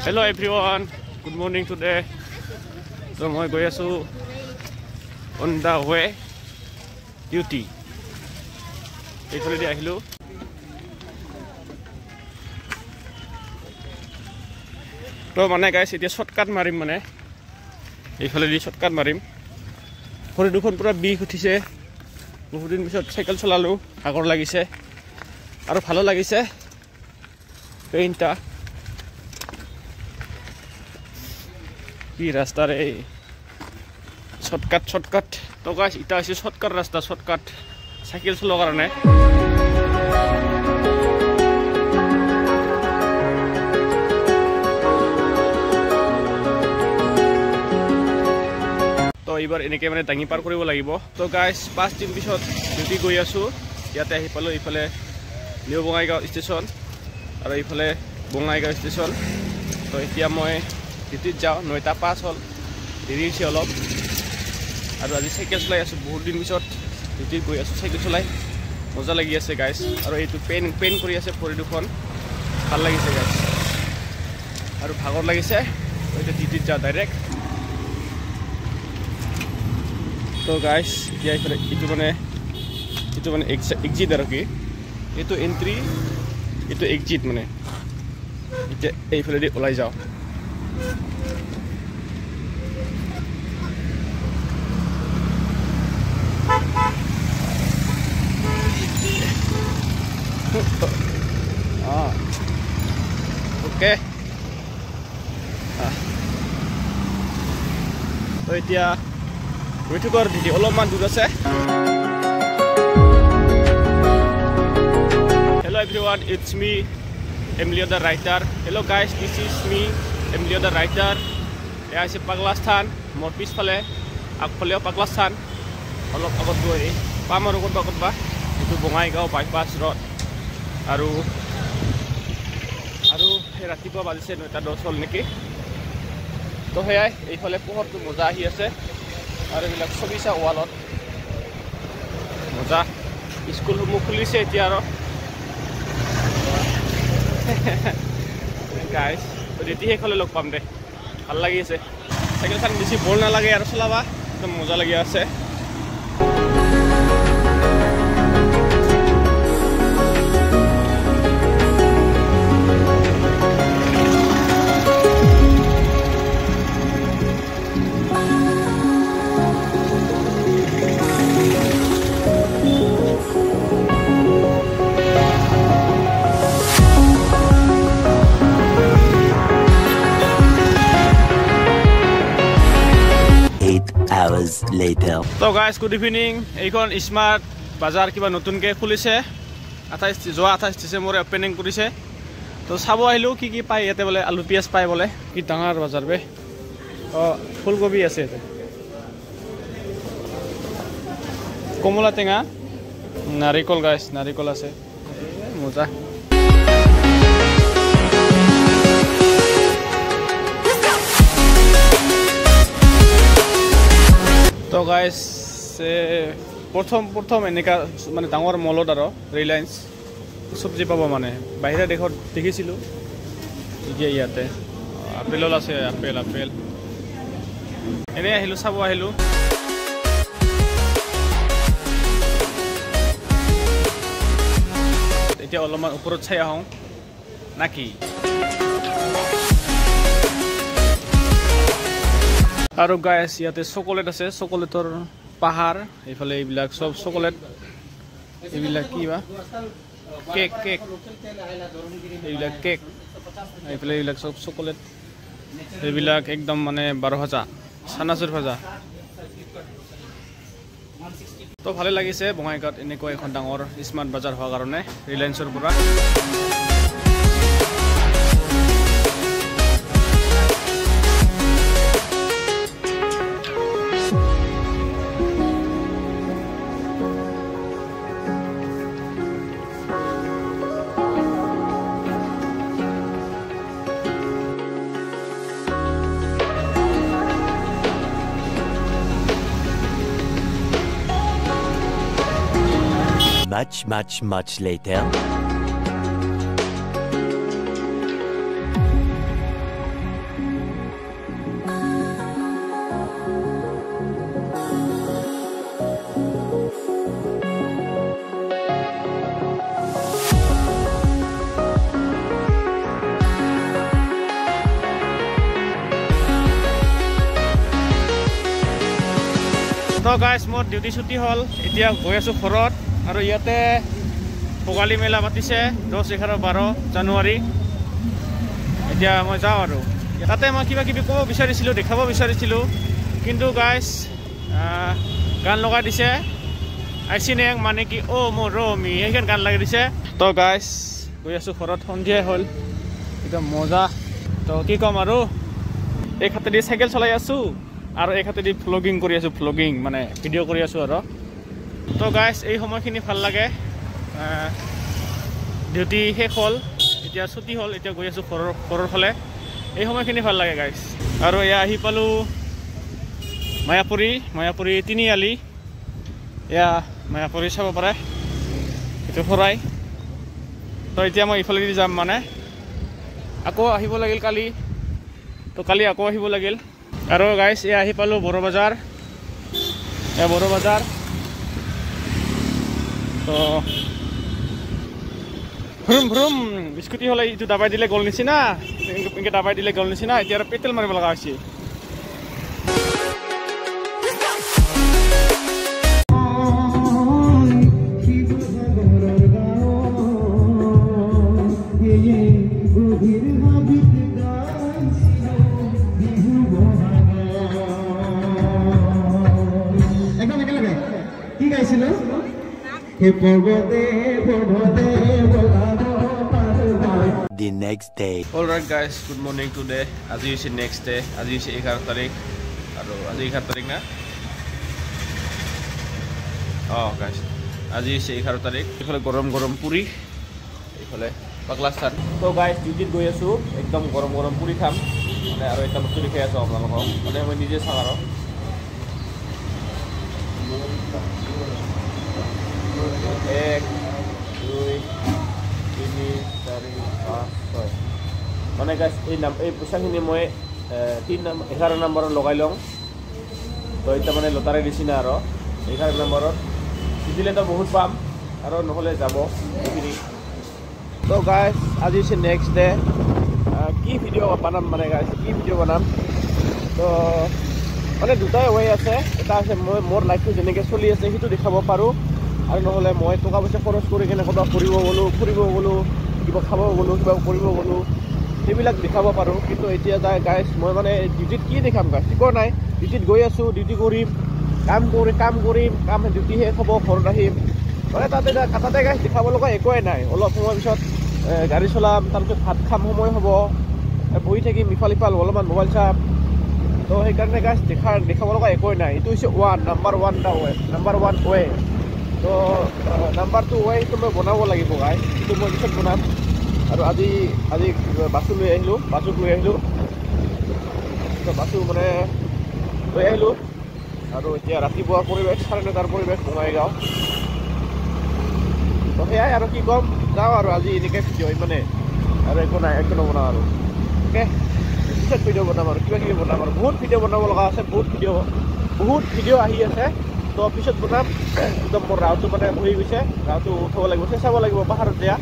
Hello everyone, good morning today. So I'm going to on the way duty. Hello. So mane guys, it is shortcut marim mane. Ifale shortcut marim. Pore dukhon pura bi uthise. বহুদিন পিছত cycle চলালো আগৰ লাগিছে আৰু ভালো লাগিছে পেইন্টটা কি ৰাস্তা ৰে শৰ্টকাট তো গাইস এটা আছে শৰ্টকাট ৰাস্তা শৰ্টকাট সাইকেল চলাৰ কাৰণে তো এবাৰ এনেকে মানে ডাঙি পাৰ কৰিব লাগিব তো গাইস 5 দিন পিছত ডিউটি গৈ আছো ইয়াতে আহি পালো ইফালে নিউ বঙাইগাঁও ষ্টেচন আৰু ইফালে বঙাইগাঁও ষ্টেচন তো এতিয়া মই ডিউটিত যাওঁ 9টা 5 হ'ল দেৰি হৈছে অলপ আৰু আজি সাইকেল চলাই আছো বহুত দিন পিছত ডিউটিত গৈ আছো সাইকেল চলাই মজা লাগি আছে গাইস আৰু এইটো পেইন কৰি আছে ভৰি দুখন ভাল লাগিছে গাইস আৰু ভাগৰ লাগিছে এতিয়া ডিউটিত যাওঁ ডাইৰেক্ট तो गाइस ये इतु माने एग्जिट आरो की एतो एंट्री एतो एग्जिट माने इते এই ফলে দি ওলাই যাও ओके तो এতিয়া Witugar di Oloman dulu se. Hello everyone, it's me, Emilio the writer. Hello guys, this is me, Emilio the writer. Ya si Paglastan, Morpis pale, aku pale Paglastan. Olop aku dua ini, pamar ukut ba. Itu Bongaigaon bypass road. Aru ratipuwa bajise 9:10 hol neki. To heyai, ei phale pohor tu moja ahi ase. আৰু বিলাক ছবিছা ওয়ালত মজা school সমূহ খুলিছে এতিয়া আৰু guys ready হেখলে লগ পাম দে ভাল লাগি আছে সাইকেলখন বেছি বল না লাগে আৰু চলাবা একদম মজা লাগি আছে hours later. So guys, good evening. Eikon Smart Bazaar kiba notun ke khulise. 28 December opening korise. To sabo ahilu ki pai ete bole alu pias pai bole. Ki dangar bazar be. Fulgobi ase ete. Komula tenga. Narikol guys, narikol ase. Moja. তো guys প্রথম এনেকা মানে ডাঙৰ মলত আৰু Reliance সবজি পাব মানে বাহিৰা দেখত দেখিছিলো এতিয়া ইয়াতে আপেল আছে আপেল এনে আহিলো চাব আহিলো এতিয়া অলপমান ওপৰত চাই আহোঁ নাকি আৰু গাইস ইয়াতে চকলেট আছে চকলেটৰ পাহাৰ এইফালে এইবিলাক সব চকলেট এইবিলাক কি বা কেক এইবিলাক কেক এইফালে এইবিলাক সব চকলেট এইবিলাক একদম মানে 12 ভাজা চানাচুৰ ভাজা তো ভালে লাগিছে বঙাইগাঁৱত এনেকুৱা এখন ডাঙৰ স্মাৰ্ট বাজাৰ হোৱাৰ কাৰণে ৰিলায়েন্সৰ পৰা Much later. তো গাইজ মোৰ ডিউটি ছুটি হ'ল এতিয়া গৈ আছোঁ ঘৰত আৰু ইয়াতে ভোগালী মেলা পাতিছে 10, 11, 12 জানুৱাৰী এতিয়া মই যাওঁ আৰু তাতে মই কিবা কিবি ক'ব বিচাৰিছিলোঁ দেখাব বিচাৰিছিলোঁ কিন্তু গাইজ গান লগাই দিছে আইচিনেং মানে কি অ' মোৰ ৰমি সেইখন গান লগাই দিছে তো গাইজ গৈ আছোঁ ঘৰত সন্ধিয়াই হ'ল একদম মজা তো কি ক'ম আৰু এই খাতেদি চাইকেল চলাই আছোঁ আৰু এই খাতেদি ভ্লগিং কৰি আছোঁ ভ্লগিং মানে ভিডিঅ' কৰি আছোঁ আৰু তো গাইজ এই সময়খিনি ভাল লাগে ডিউটি শেষ হ'ল এতিয়া ছুটি হ'ল এতিয়া গৈ আছোঁ ঘৰৰ ফালে এই সময়খিনি ভাল লাগে গাইজ আৰু এয়া আহি পালোঁ মায়াপুৰী তিনিআলি এয়া মায়াপুৰী চাব পাৰে এইটো শৰাই তো এতিয়া মই ইফালেদি যাম মানে আকৌ আহিব লাগিল কালি তো কালি আকৌ আহিব লাগিল আৰু গাইজ এয়া আহি পালোঁ বড় বজাৰ তো ভ্ৰুম স্কুটি হ'লে এইটো দাবাই দিলে গ'ল নিচিনা এনেকৈ দাবাই দিলে গ'ল নিচিনা এতিয়া আৰু পেটেল মাৰিব লগা হৈছে The next day. Alright guys, good morning today. আজি হৈছে next day. আজি হৈছে 11 তাৰিখ আৰু আজি 11 তাৰিখ না guys আজি হৈছে 11 তাৰিখ এইফালে গৰম পুৰি এইফালে পাগলাস্থান তো গাইজ ডিউটিত গৈ আছোঁ একদম গৰম পুৰি খাম মানে আৰু এটা বস্তু দেখাই আছোঁ আপোনালোকক মানে মই নিজে চাম আৰু 1, 2, 3, 4, 5, 6 মানে গাইজ এই পইচাখিনি মই 11 নম্বৰত লগাই লওঁ তো এতিয়া মানে লটাৰী নিচিনা আৰু 11 নম্বৰত দিলেতো বহুত পাম আৰু নহ'লে যাব এইখিনি তো গাইজ আজি হৈছে নেক্সট ডে কি ভিডিঅ' বনাম মানে গাইজ কি ভিডিঅ' বনাম তো মানে দুটাই ৱে আছে এটা আছে মই মোৰ লাইফটো যেনেকৈ চলি আছে সেইটো দেখাব পাৰোঁ আৰু নহ'লে মই টকা পইচা খৰচ কৰি কিনে ক'ৰবাত ফুৰিব গ'লোঁ কিবা খাব গ'লোঁ কিবা কৰিব গ'লোঁ সেইবিলাক দেখাব পাৰোঁ কিন্তু এতিয়া গাইজ মই মানে ডিউটিত কি দেখাম গাইজ একো নাই ডিউটিত গৈ আছোঁ ডিউটি কৰিম কাম কৰিম ডিউটি শেষ হ'ব ঘৰত আহিম মানে তাতে গাইজ দেখাব লগা একোৱেই নাই অলপ সময় পিছত গাড়ী চলাম তাৰপিছত ভাত খাম সময় হ'ব বহি থাকিম ইফাল অলপমান মোবাইল চাম তো সেইকাৰণে গাইজ দেখাব লগা একোৱেই নাই এইটো হৈছে নাম্বাৰ ওৱান ৱে তো নাম্বাৰ 2 ৱেটো মই বনাব লাগিব গাইজ এইটো মই পিছত বনাম আৰু আজি বাছটো লৈ আহিলোঁ তো বাছটো মানে লৈ আহিলোঁ আৰু এতিয়া ৰাতিপুৱা পৰিৱেশ 9:30 পৰিৱেশ বঙাইগাঁও তো সেয়াই আৰু কি ক'ম যাওঁ আৰু আজি এনেকৈ ভিডিঅ' মানে আৰু একো নবনাওঁ আৰু অ'কে পিছত ভিডিঅ' বনাম আৰু কিবা বনাম আৰু বহুত ভিডিঅ' বনাব লগা আছে বহুত ভিডিঅ' আহি আছে তো পিছত বনাম একদম মোৰ ৰাওটো মানে বহি গৈছে ৰাওটো উঠাব লাগিব চেঁচাব লাগিব পাহাৰত দিয়া